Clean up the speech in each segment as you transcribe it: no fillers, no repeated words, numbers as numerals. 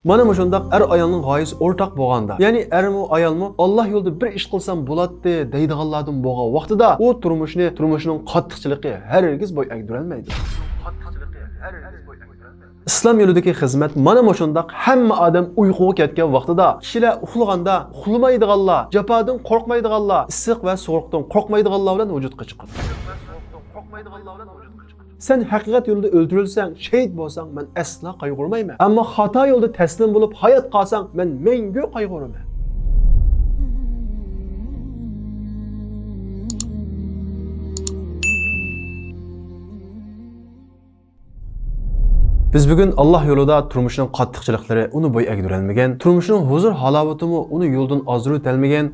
Mana shundaq ayolning g'oyasi o'rtaq bo'lganda, ya'ni ermi ayolmi Alloh yo'lida bir ish qilsam bo'ladi deydiganlardan bo'lgan vaqtida u turmushining qattiqchiligi hargiz bo'y egdirolmaydi. İslam yo'lidagi xizmat mana shundaq hamma odam uyquga ketgan vaqtida, kishilar uxlaganda uxlamaydiganlar, jafodan qo'rqmaydiganlar, issiq va sovuqdan qo'rqmaydiganlar bilan vujudga chiqadi. Sen haqiqat yo'lida o'ldirilsang, shahid bo'lsang, men asla qayg'urmayman. Ammo xato yo'lda taslim bo'lib hayot qolsang, men mengu qayg'uraman. Biz bugün Allah yolida turmushining qattiqchiliklari uni bo'y egdirolmagan, turmushining huzur halovatimi uni yo'ldan ozdirib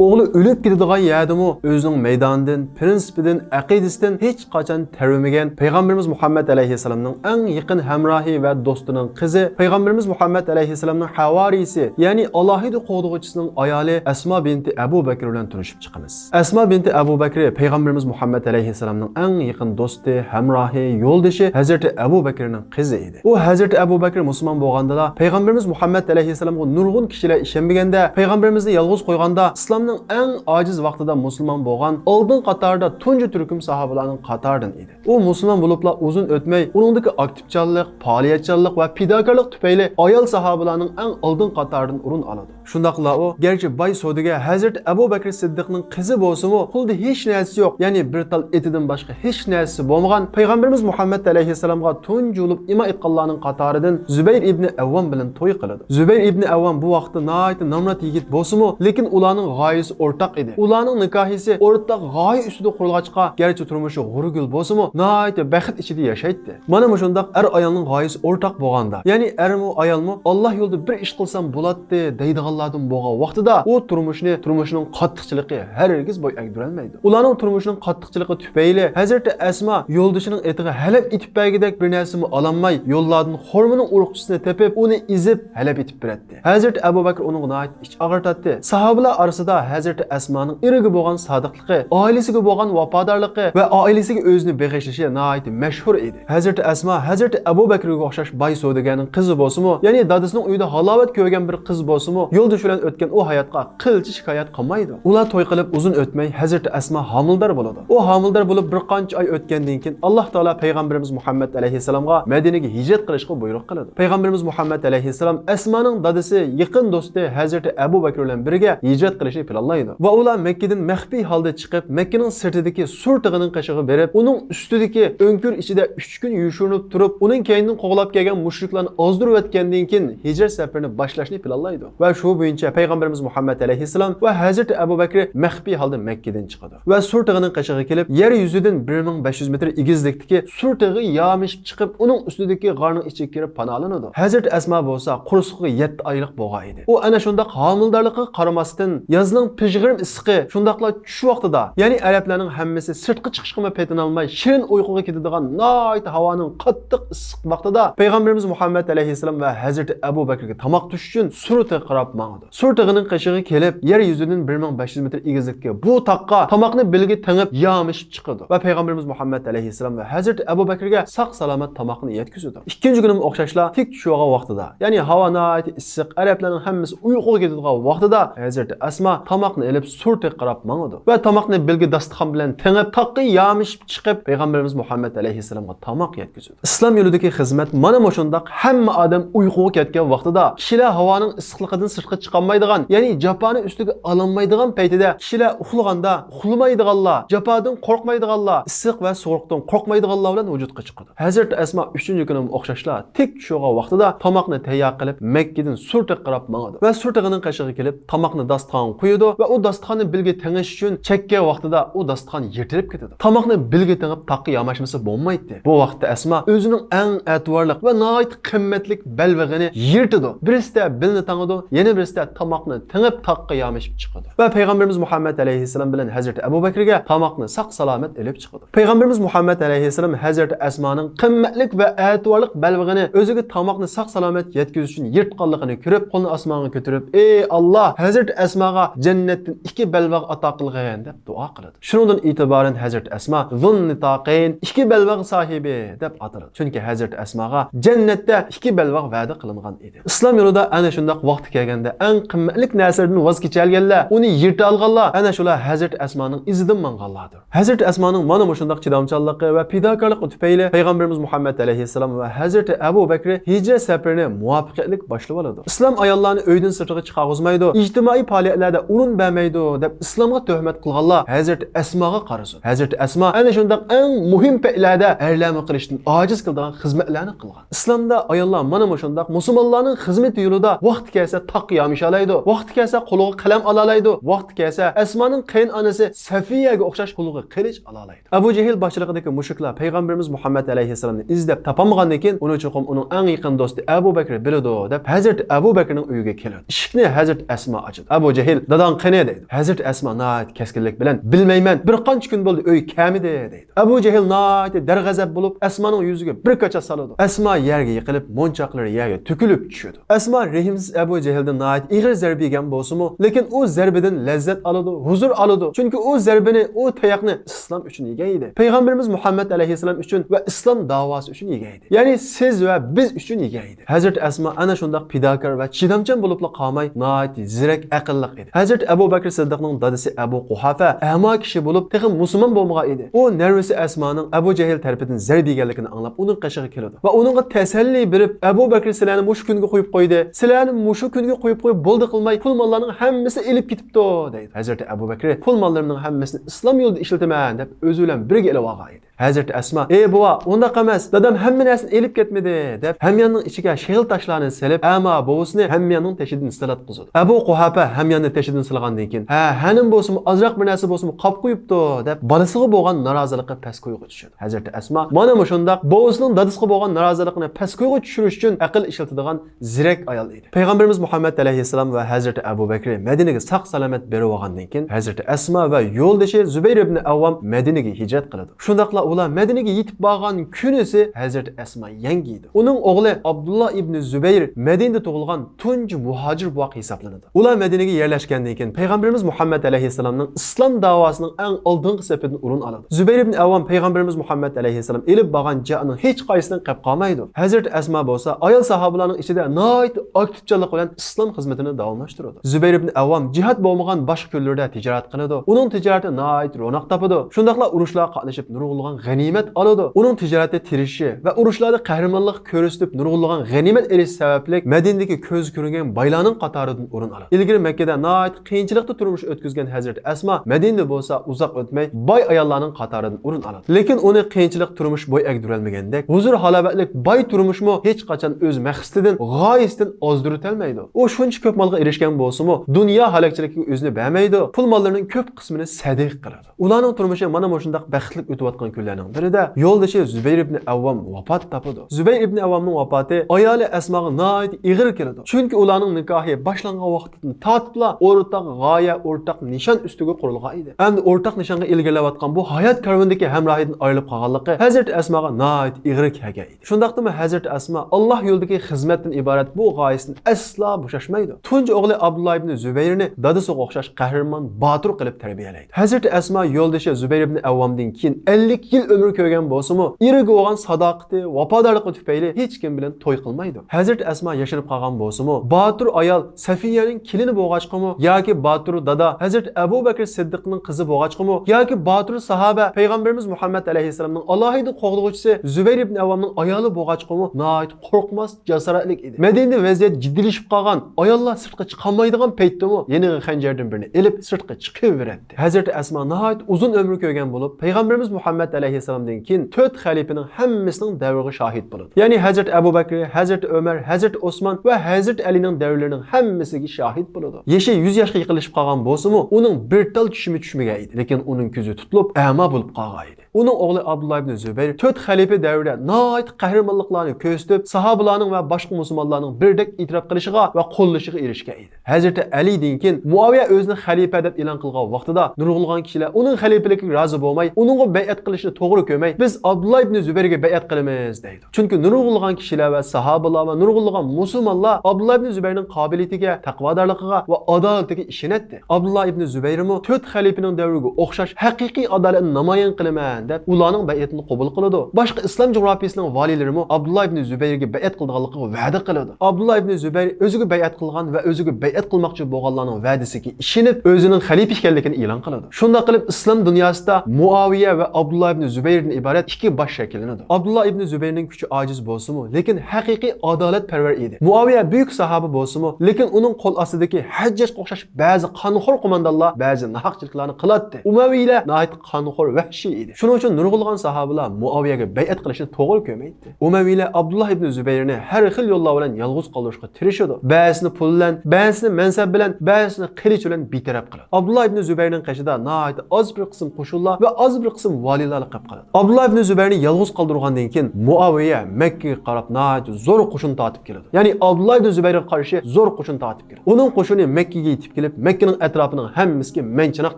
o'g'li o'lib ketadigan yerdimi o'zining maydonidan, prinsipidan, aqidasidan hech qachon tarvimagan Payg'ambarimiz Muhammad alayhisalomning eng yaqin hamrohi va do'stining qizi, Payg'ambarimiz Muhammad alayhisalomning havorisi, ya'ni alohida qo'g'dug'uchisining ayoli Asma binti Abu Bakr bilan tanishib chiqamiz. Asma binti Abu Bakr Payg'ambarimiz Muhammad alayhisalomning eng yaqin do'sti, hamrohi, yo'ldoshi Hazrati Abu Bakrning qizi edi. Hazreti Abu Bakr Müslüman bo'lganda, Payg'ambarimiz Muhammad alayhisalomga nurg'un kishilar ishonmaganda, Payg'ambarimizni yolg'iz qo'yganda, islomning eng ojiz vaqtida musulmon bo'lgan, oldin qatorda tunji turkum sahobalarning qatoridan edi. U musulmon bo'libla uzun o'tmay, uningdagi aktivchanlik, faoliyatchanlik va fidokorlik tufayli ayol sahobalarning eng oldin qatoridan o'rin oladi. Shundaqla u, gerçi boy sodiga Hazreti Abu Bakr Siddiqning qizi bo'lsa-mu, qulda hech narsa yo'q, ya'ni bir tal etidan boshqa hech narsa bo'lmagan Payg'ambarimiz Muhammad alayhisalomga tunji bo'lib imo etganlarning qatoridan Zubayr ibn Avvam bilan to'y qiladi. Zubayr ibn Avvam bu vaqtda nihoyat namrat yigit bo'lsa-mu, lekin ularning g'oyasi o'rtaq edi. Ularning nikohisi o'rtaq g'oya ustida qurilgachqa, garchi turmushi g'urgul bo'lsa-mu, nihoyat baxt ichida yashaydi. Mana shundaq ayolning g'oyasi o'rtaq bo'lganda, ya'ni ermi ayolmi Alloh yo'lida bir ish qilsam bo'ladi deydiganlardan bo'lgan vaqtida u turmushining qattiqchiligi hargiz bo'y egdirolmaydi. Ularning turmushining qattiqchiligi tufayli Hazrati Asma yo'ldoshining etiga halab etib bergidek bir narsani ololmay, yo'llardan xormining urug'chisini tepib, uni izib halab etib berdi. Hazrati Abu Bakr uning nihoyat ich og'irtatdi. Sahobalar orasida Hazrati Asmaning iriga bo'lgan sodiqligi, oilasiga bo'lgan vafodorligi va oilasiga o'zini bag'ishlashi nihoyat mashhur edi. Hazrati Asma Hazrati Abu Bakrga o'xshash boy savdogarning qizi bo'lsa-mu, ya'ni dadasining uyida halovat ko'rgan bir qiz bo'lsa-mu, yo'ldosh bilan o'tgan u hayotga qilchi shikoyat qilmaydi. Ular to'y qilib uzun o'tmay Hazrati Asma homildor bo'ladi. U homildor bo'lib bir qancha oy o'tgandan keyin Alloh taolo Payg'ambarimiz Muhammad alayhisalomga Madinaga hijrat qilishga buyruq qiladi. Payg'ambarimiz Muhammad alayhisalom Asmaning dadasi, yaqin do'sti Hazrati Abu Bakr bilan birga hijrat qilishni planlaydi. Va ular Makkadan maxfiy holda chiqib, Makkaning sirtidagi sur tig'ining qishig'i berib, uning ustidagi o'nkur ichida 3 kun yushinib turib, uning keynidan qo'g'lab kelgan mushriklarni ozdirib o'tgandan keyin hijrat safarini boshlashni planlaydi. Va shu bo'yicha Payg'ambarimiz Muhammad alayhisalom va Hazrati Abu Bakr maxfiy holda Makkadan chiqadi. Va sur tig'ining qishig'i kelib, yer yuzidan 1500 metr egizlikdagi sur tig'i yamishib chiqib, uning ustidagi g'arning ichiga kirib panolanadi. Hazrati Asma bo'lsa, quruqligiga 7 oylik bo'lgan edi. U ana shundaq homildorligiga qaramasdan yozning pijg'irim issiqi, shundaqla tush vaqtida, ya'ni arablarning hammasi sirtqa chiqishga petinolmay, shirin uyquga ketadigan nihoyat havoning qattiq issiq vaqtida Payg'ambarimiz Muhammad alayhisalom va Hazrati Abu Bakrga tamoq tush uchun surta qarab mangdi. Surtig'ining qishig'i kelib, yer yuzidan 1500 metr egizlikka bu taqqa tamoqni bilgi tangib yamishib chiqadi va Payg'ambarimiz Muhammad alayhisalom va Hazrati Abu Bakrga sog' salomat tamoqni yetkazadi. Ikkinchi kunim o'xshashla tik tushugan vaqtida, ya'ni havo nihoyat issiq, arablarning hammasi uyquga ketadigan vaqtida Hazrati Asma tamoqni olib surta qarab mangdi va tamoqni bilgi dasturxon bilan tangib taqqa yamishib chiqib Payg'ambarimiz Muhammad alayhisalomga tamoq yetkazadi. Islom yo'lidagi xizmat mana shundaq hamma odam uyquga ketgan vaqtida, kishilar havoning issiqligidan sirtqa chiqolmaydigan, ya'ni jafoni ustiga olinmaydigan paytida, kishilar uxlaganda uxlamaydiganlar, jafodan qo'rqmaydiganlar, issiq va sovuqdan qo'rqmaydiganlar bilan vujudga chiqadi. Hazrati Asma 3-kunim o'xshashla tik tushugan vaqtida tamoqni tayyor qilib Makkadan surta qarab mangdi va surtig'ining qishig'i kelib tamoqni dasturxonga qo'ydi va u dasturxonni bilgi tangish uchun chekkan vaqtida u dasturxon yirtilib ketadi. Tamoqni bilgi tangib taqqa yamashmasa bo'lmaydi. Bu vaqtda Asma o'zining eng atvorliq va nihoyat qimmatli belvag'ini yirtidi. Birisi bilni tangidi, yana birisi tamoqni tangib taqqa yamashib chiqadi. Va Payg'ambarimiz Muhammad alayhisalom bilan Hazrati Abu Bakrga tamoqni sog' salomat olib chiqadi. Payg'ambarimiz Muhammad alayhisalom Hazrati Asmaning qimmatli va atvorliq belvig'ini, o'ziga tomoqni sog' salomat yetkazish uchun yirtqanligini ko'rib, qo'lni osmonga ko'tarib, "Ey Alloh, Hazrat Asmoga jannatdan 2 belvig' ato qilgin" deb duo qiladi. Shundan e'tiboran Hazrat Asmo zun nitaqayn 2 belvig' sohibi deb ataladi. Chunki Hazrat Asmoga jannatda 2 belvig' va'da qilingan edi. Islom yo'lida ana shunday vaqt kelganda eng qimmatli narsalardan voz kechalganlar, uni yirta olganlar ana shular Hazrat Asmoning izidan manganlardir. Hazrat Asmoning mana shunday chidamchanligi va fidokorligi tufayli Payg'ambarimiz Muhammad alayhissalom va Hazrat Abu Bakr hijrat safarini muvaffaqiyatli boshlab oladi. Islom ayollarni uydan sirtiga chiqarg'izmaydi, ijtimoiy faoliyatlarda o'rin bermaydi deb islomga tuhmat qilganlar Hazrat Asmoga qarasin. Hazrat Asmo ana shunday eng muhim paytlarda erlarni qilishdan ojiz qilgan xizmatlarni qilgan. Islomda ayollar mana shunday musulmonlarning xizmat yo'lida vaqt kelsa taqqiyamış alaydi, vaqt kelsa qo'liga qalam olalaydi, vaqt kelsa Asmoning qiyin onasi Safiyaga o'xshash qo'liga qilich olalaydi. Abu Jahl boshchiligidagi mushuklar Payg'ambarimiz Muhammad alayhissalomni izlab topamagandan keyin uni cho'qim uning eng yaqin do'sti Abu Bakr biladi deb Hazrat Abu Bakrning uyiga keladi. Eshikni Hazrat Asmo ochadi. Abu Jahl "Dadang qani?" deydi. Hazrat Asmo "Nayt keskinlik bilan "Bilmayman, bir qancha kun bo'ldi uy kamidi" deydi. Abu Jahl nayt darg'azab bo'lib Asmoning yuziga bir qacha soladi. Asmo yerga yiqilib, monchoqlari yerga to'kilib tushadi. Asmo rahimsiz Abu Jahldan nayt ig'ir zarba yegan bo'lsa-mu, lekin u zarbadan lazzat oladi, huzur oladi. Chunki u zarbani, u tayoqni islom uchun yegan edi. Payg'ambarimiz Muhammad alayhissalom uchun va islom da'vosi uchun yegan edi. Ya'ni siz va biz uchun yegan edi. Hazrat Asmo ana shunday fidokor va chidamchan bo'libla qolmay, nayt zirak aqlliq edi. Hazrat Abu Bakr Siddiqning dadasi Abu Quhafa amo kishi bo'lib, texim musulmon bo'lmagan edi. U nervisi Asmoning Abu Jahl tarafidan zarba yeganligini anglab, uning qashig'iga keladi va uningga tasalli berib, Abu Bakr sizlarni mush kunga qo'yib qo'ydi. Sizlarni mushu kunga qo'yib bo'ldi qilmay, pul mollarning hammasi elib ketibdi deydi. Hazrat Abu Bakr pul mollarining hammasini islom yo'lida ishlataman deb o'zi bilan birga elib olgan edi. Hazrat Asmo "Ey buva, undaq emas, dadam hamma narsani elib ketmadi" deb hamyonning ichiga sheg'il toshlarni silib, ammo buvusini hamyonning tashidan silat qizadi. Abu Quhafa hamyonni tashidan silgandan keyin, "Ha, hanim bo'lsin, ozroq bir narsa bo'lsin, qop qo'yibdi" deb bolasiga bo'lgan norozilikni past qo'yga tushadi. Hazrat Asmo mana shundaq buvisining dadasiga bo'lgan norozilikni past qo'yga tushirish uchun aql ishlatadigan zirak ayol edi. Payg'ambarimiz Muhammad alayhissalom va Hazrat Abu Bakr Madinaga sog' salomat berib olgandan keyin Hazrat Asmo va yo'ldoshi Zubayr ibn Avvam Madinaga hijrat qiladi. Shundaqla ular Madinaga yetib borgan kunisi Hazrat Asmo yangi edi. Uning o'g'li Abdullah ibn Zubayr Madinada tug'ilgan tunji muhojir buaq hisoblanadi. Ular Madinaga yerlashgandan keyin Payg'ambarimiz Muhammad alayhissalomning islom da'vosining eng oldingi safidan o'rin oladi. Zubayr ibn Avvam Payg'ambarimiz Muhammad alayhissalom elib borgan ja'ning hech qaysini qilib qolmaydi. Hazrat Asmo bo'lsa ayol sahobalarning ichida nayt aktivchilik bilan islom xizmatini davomlashtiradi. Zubayr ibn Avvam jihad bo'lmagan boshqa kunlarda tijorat qiladi. Uning tijorati nayt ro'naq topadi. Shundaqla urushlarga qatnashib nurg'ulg'an g'animat oladi. Uning tijorati tirishi va urushlarda qahramonlik ko'rsatib nurg'ulg'an g'animat elish sababli Madinadagi ko'z ko'rgan baylarning qatoridan o'rin oladi. Ilgari Makkada nayt qiyinchilikda turmush o'tkazgan Hazrat Asmo Madinada bo'lsa uzoq o'tmay boy ayollarning qatoridan o'rin oladi. Lekin uni qiyinchilik turmush bo'y egdirolmagandek, huzur halovatlik boy turmushmi hech qachon o'z maqsadidan, g'oyasidan ozdirolmaydi. U shuncha ko'p molga erishgan bo'lsa-mu, dunyo halakchiligiga o'zini bermaydi. Pul mollarining ko'p qismini sadiq qiladi. Ularning turmushi mana shunday baxtli o'tayotgan kunlarning birida yo'ldoshi Zubayr ibn Avvam vafot topadi. Zubayr ibn Avvamning vafoti ayoli Asmoga nayt ig'ir keladi. Chunki ularning nikohi boshlangan vaqtdan tortibla o'rtaq g'oya, o'rtaq nishon ustiga qurilgan edi. Endi o'rtaq nishonga ilgarilayotgan bu hayot karvonidagi hamrohidan ayrilib qolganligi Hazrat Asmoga nayt ig'ir kelgan edi. Shundaqdimi Hazrat Asmo Alloh yo'lidagi xizmatdan iborat bu g'oyasini aslo bo'shashmaydi. Tunji o'g'li Abdullah ibn Zubayrni dadasiga o'xshash qahramon, botir qilib tarbiyalaydi. Hazrat Asmo yo'ldoshi Zubayr ibn Avvamdan keyin 50 yil umr ko'rgan bo'lsa-mu, iriga bo'lgan sadoqati, vafodorligi tufayli hech kim bilan to'y qilmaydi. Hazrat Asmo yashirib qolgan bo'lsa-mu, botir ayol Safiyaning kelini bo'lg'achqimi yoki botir dada Hazrat Abu Bakr Siddiqning qizi bo'lg'achqimi yoki botir sahoba Payg'ambarimiz Muhammad alayhissalomning alohida qo'g'dug'uchisi Zubayr ibn Avvamning ayoli bo'lg'achqimi nayt qo'rqmas, jasoratlik edi. Madinada vaziyat jiddilashib qolgan, ayollar sirtqa chiqolmaydigan paytdami, yeniga xanjardan birini elib sirtqa chiqaveradi. Hazrat Asmo nayt uzun umr ko'rgan bo'lib, Payg'ambarimiz Muhammad alayhissalomdan keyin 4 xalifaning hammasining davriga shohid bo'ladi. Ya'ni Hazrat Abu Bakr, Hazrat Umar, Hazrat Osman va Hazrat Alining davrlarining hammasiga shohid bo'ladi. Yashi 100 yoshga yaqinlashib qolgan bo'lsa-mu, uning bir tal tushumi tushmagan edi, lekin uning ko'zi tutilib, a'mo bo'lib qolgan edi. Uning o'g'li Abdullah ibn Zubayr 4 xalifa davrida nayt qahramonliklarni ko'rsatib, sahobalarning va boshqa musulmonlarning birdek e'tirof qilishiga va qo'llashiga erishgan edi. Hazrat Alidan keyin Muaviya o'zini xalifa deb e'lon qilgan vaqtida nurg'ulg'an kishilar uning xalifaligiga rozi bo'lmay, uningga bay'at qilishni to'g'ri ko'rmay, biz Abdullah ibn Zubayrga bay'at qilamiz deydi. Chunki nurg'ulg'an kishilar va sahobalar va nurg'ulg'an musulmonlar Abdullah ibn Zubayrning qobiliyatiga, taqvodorligiga va adolatiga ishonadi. Abdullah ibn Zubayrmi 4 xalifaning davriga o'xshash haqiqiy adolatni namoyon qilaman deb ularning bay'atini qabul qiladi. Boshqa islom jug'rofiyasining valiylarimi Abdullah ibn Zubayrga bay'at qilganligiga va'da qiladi. Abdullah ibn Zubayr o'ziga bay'at qilgan va o'ziga bay'at qilmoqchi bo'lganlarning va'dasiga ishonib, o'zining xalifa ekanligini e'lon qiladi. Shunda qilib islom dunyosida Muaviya va Abdullah ibn Zubayrdan iborat ikki bosh shakllanadi. Abdullah ibn Zubayrning kuchi ojiz bo'lsa-mu, lekin haqiqiy adolatparvar edi. Muaviya buyuk sahoba bo'lsa-mu, lekin uning qo'l ostidagi Hajjajga o'xshash ba'zi qonxo'r qo'mondonlar ba'zi nahaqchiliklarni qiladi. Umaviylar nihoyat qonxo'r vahshiy edi. Shuning uchun nurg'ulg'an sahobalar Muaviyaga bay'at qilishni to'g'ri ko'rmaydi. Umaviylar Abdullah ibn Zubayrni har xil yo'llar bilan yolg'iz qoldirishga tirishadi. Ba'zini pul bilan, ba'zini mansab bilan, ba'zini qilich bilan betaraf qiladi. Abdullah ibn Zubayrning qo'shida nihoyat oz bir qism qo'shinlar va oz bir qism valiylar qilib qoladi. Abdullah ibn Zubayrni yolg'iz qoldirgandan keyin Muaviya Makkaga qarab nihoyat zo'r qo'shin tortib keladi. Ya'ni Abdullah ibn Zubayrga qarshi zo'r qo'shin tortib keladi. Uning qo'shini Makkaga yetib kelib, Makkaning atrofining hammasiga manchanoq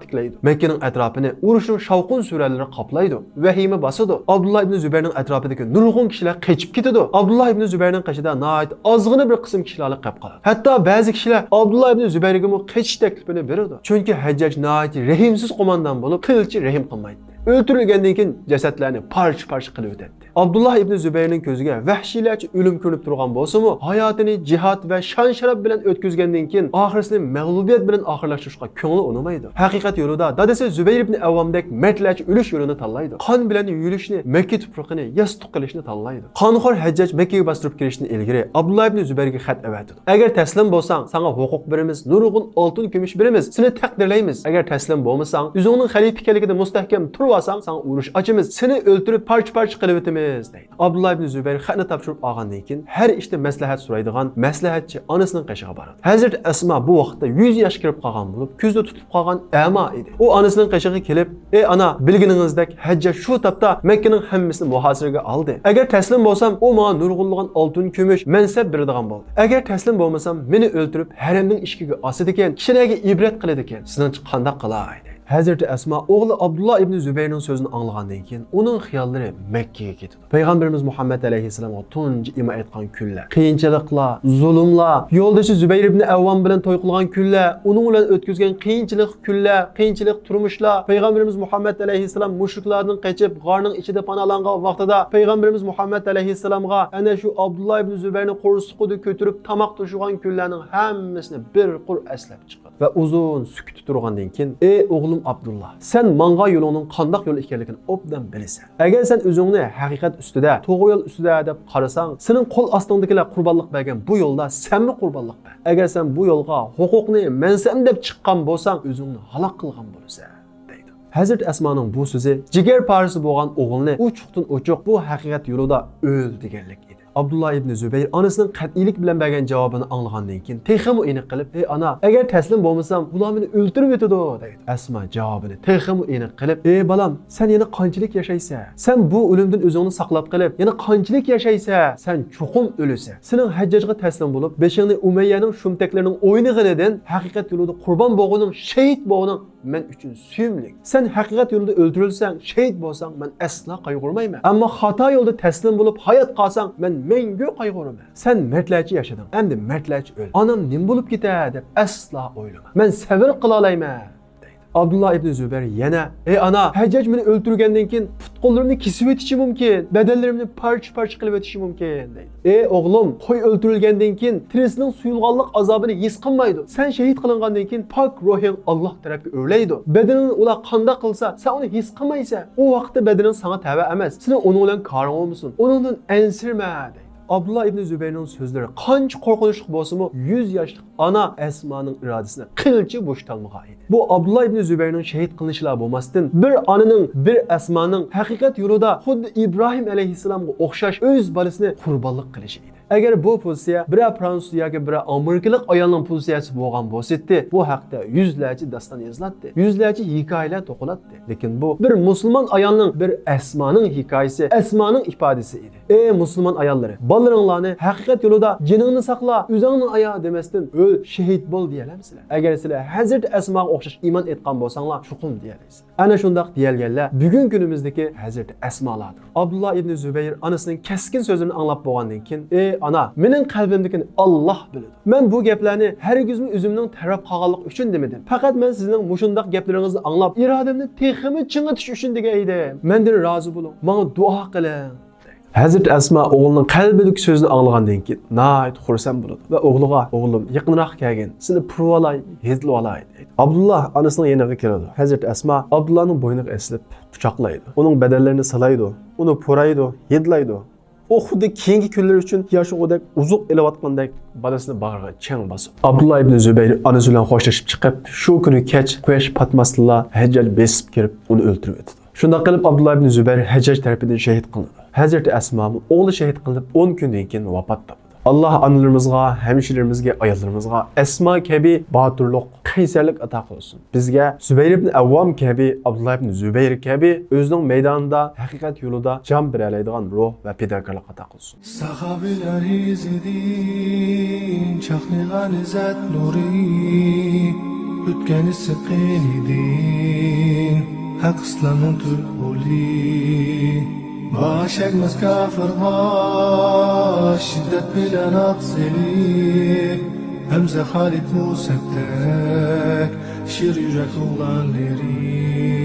tiklaydi. Makkaning atrofini urushning shavqin suralari qoplaydi. Vahima bosadi. Abdullah ibn Zubayrning atrofidagi nurg'un kishilar qochib ketadi. Abdullah ibn Zubayrning qo'shida nihoyat ozgina bir qism kishilar qolib qoladi. Hatto ba'zi kishilar Abdullah ibn Zubayrga qochish taklifini beradi. Chunki Hajjaj nihoyat rahimsiz qo'mondan bo'lib, qilchi rahim qilmaydi. Öldürülgəndən keyin cəsədlərini parça-parça qılıb ötətdi. Abdullah ibn Zubayrning ko'ziga vahshiylarcha o'lim ko'rinib turgan bo'lsa-mu, hayotini jihad va shon-sharaf bilan o'tkazgandan keyin oxirisini mag'lubiyat bilan oxirlashtirishga ko'ngli unamaydi. Haqiqat yo'lida dadasi Zubayr ibn Avvamdek mardlarcha o'lish yo'lini tanlaydi. Qon bilan yurishni, Makka tuproqini yastuq qilishni tanlaydi. Qonxo'r Hajjaj Makkaga bostirib kirishni ilgari Abdullah ibn Zubayrga xat avatdi. Agar taslim bo'lsang, sana huquq beramiz, nurg'un oltin kumush beramiz, seni taqdirlaymiz. Agar taslim bo'lmasang, o'zingning xalifa ekanligida mustahkam turib olsang, sana urush ochamiz, seni o'ltirib parcha-parcha qilib o'tamiz deydi. Abdullah ibn Zubayr xatni topshirib olgandan keyin har ishda maslahat so'raydigan maslahatchi onasining qishiga boradi. Hazrat Asma bu vaqtda 100 yosh kirib qolgan bo'lib, ko'zda tutib qolgan ama edi. U onasining qishiga kelib, "Ey ana, bilginingizdak Hajjaj shu topda Makkaning hammasini muhosiraga oldi. Agar taslim bo'lsam, u menga nurg'unlagan oltin kumush mansab beradigan bo'ldi. Agar taslim bo'lmasam, meni o'ltirib haramning ishkiga osadi ekan, kishilarga ibrat qiladi ekan. Sizning qanday qilay?" Hazreti Asma o'g'li Abdullah ibn Zubayrning so'zini anglagandan keyin uning xiyollari Makkaga ketdi. Payg'ambarimiz Muhammad alayhisalomga tunji imo aytgan kunlar, qiyinchiliklar, zulmlar, yo'ldoshi Zubayr ibn Avvam bilan to'y qilgan kunlar, uning bilan o'tkazgan qiyinchilik kunlar, qiyinchilik turmushlar, Payg'ambarimiz Muhammad alayhisalom mushriklardan qochib g'orning ichida panolangan vaqtida Payg'ambarimiz Muhammad alayhisalomga ana shu Abdullah ibn Zubayrning qo'rsuqida ko'tarib tamoq to'shigan kunlarning hammasini bir qur eslab chiqdi. Va uzun sukut turgandan keyin, "Ey o'g'lim Abdullah, sen manga yo'lining qandoq yo'l ekanligini obdan bilasan. Agar sen o'zingni haqiqat ustida, to'g'ri yo'l ustida deb qarasang, sening qo'l ostingdagilar qurbonlik bergan bu yo'lda senmi qurbonlik ber. Agar sen bu yo'lga huquqni mensam deb chiqqan bo'lsang, o'zingni halok qilgan bo'lasan." deydi. Hazrat Asmaning bu so'zi jigar parisi bo'lgan o'g'ilni uchuqdan uchuq bu haqiqat yo'lida o'l deganlik edi. Abdullah ibn Zubayr onasining qat'iylik bilan bergan javobini anglagandan keyin texmi aniq qilib, "Ey ana, agar taslim bo'lmasam, ular meni o'ldirib o'tadi" deydi. Asma javobini texmi aniq qilib, "Ey balam, sen yana qanchalik yashaysan? Sen bu o'limdan o'zingni saqlab qilib, yana qanchalik yashaysan? Sen chuqum o'lasan. Sening Hajjajga taslim bo'lib, beshingni Umayyaning shumtaklarining o'ynig'idan haqiqat yo'lida qurbon bo'lganing, shahid bo'lganing men uchun suyumlik. Sen haqiqat yo'lida o'ldirilsang, shahid bo'lsang, men asla qayg'urmayman. Ammo xato yo'lda taslim bo'lib hayot qolsang, men mengu qayg'uraman. Sen mardlarcha yashading, endi mardlarcha o'l. Onam nim bo'lib ketadi deb asla o'ylama. Men sabr qila olmayman." Abdullah ibn Zubayr yana, "Ey ana, Hajjaj meni o'ldirgandan keyin put-qo'llarimni kesib o'tishi mumkin, badallarimni parcha-parcha qilib o'tishi mumkin" deydi. "Ey o'g'lim, qo'y o'ldirilgandan keyin tirisining suyulganlik azobini his qilmaydi. Sen shahid qilingandan keyin pok ruhing Alloh tarafga o'rlaydi. Badaningni ular qanda qilsa, sen uni his qilmaysan. U vaqtda badaning sana tava emas. Sening uning bilan qaring bo'lmasin. Uningdan ansirma" deydi. Abdullah ibn Zubayrning so'zlari qancha qo'rqinchli bo'lsa-mu, 100 yoshlik ana Asmaning irodasini qilchi bo'shatolmagan edi. Bu Abdullah ibn Zubayrning shahid qilinishilar bo'lmasdan, bir onaning, bir Asmaning haqiqat yo'lida xuddi Ibrohim alayhisalomga o'xshash o'z bolasini qurbonlik qilishi edi. Agar bu pozitsiya bir Fransuz yoki bir Amerikalik ayolning pozitsiyasi bo'lgan bo'lsa-da, bu haqda yuzlarcha daston yoziladi, yuzlarcha hikoyalar to'qilatdi. Lekin bu bir musulmon ayolning, bir Asmaning hikoyasi, Asmaning ifodasi edi. Ey musulmon ayollari, bolalaringlarni haqiqat yo'lida jiningni saqla, o'zingni aya demasdan öl, şehit bol diyelemsizler. Eğer sizler Hazreti Esma'ga okşaş iman etkan bolsanglar, çuqum diyeleysizler. Ana şundaq diyelgenler bugün günümüzdeki Hazreti Esma'lardır. Abdullah ibn Zübeyir anasının keskin sözünü anlap boğandan keyin, "Ey ana, mening qalbimdekini Allah biladi. Men bu gaplarni hargizmi o'zimning taraf qolganlik uchun demedim. Faqat men sizning mushundaq gaplaringizni anglab, irodamni texmi chingitish uchun degan edim. Mendan rozi bo'ling. Menga duo qiling." Hazreti Esma oğlunun qalbidagi so'zni anglagandan keyin nayt xursand bo'ladi va o'g'liga, "O'g'lim, yaqinroq kelgin. Seni purib olay, yezilib olay" deydi. Abdullah anasining yeniga keladi. Hazreti Esma Abdullahning bo'yniga eslib quchoqlaydi. Uning badallarini salaydi, uni puraydi, yedlaydi. O xuddi keyingi kunlar uchun yoshi o'dak uzuq elayotgandek bolasini bag'riga chang bosib. Abdullah ibn Zübeyir onasi bilan xo'shlashib chiqib, shu kuni kech quyosh patmasla Hajjaj besib kirib uni o'ldirib o'tdi. Shunday qilib Abdullah ibn Zübeyir Hajjaj tarafidan shahid qilindi. Hazreti Esma o'g'li shahid qilib 10 kundan keyin vafot topdi. Allah analarımızga, hemşirelerimizga, ayollarımızga Esma kabi baturluq, qaysarlik ato qilsin. Bizga Zübeyir ibn Avvam kabi, Abdullah ibn Zübeyir kabi o'zining maydonida, haqiqat yo'lida jon beralaydigan ruh va fidokorlik ato qilsin. Sahabilar izidin, chaqnagan izzat nuri, o'tgan siqin idin, haq islomning tulquli. Başakmaz kafirha, şiddet bilen akseli. Hamza Halid Musab'tek, şir yürek oğlanları.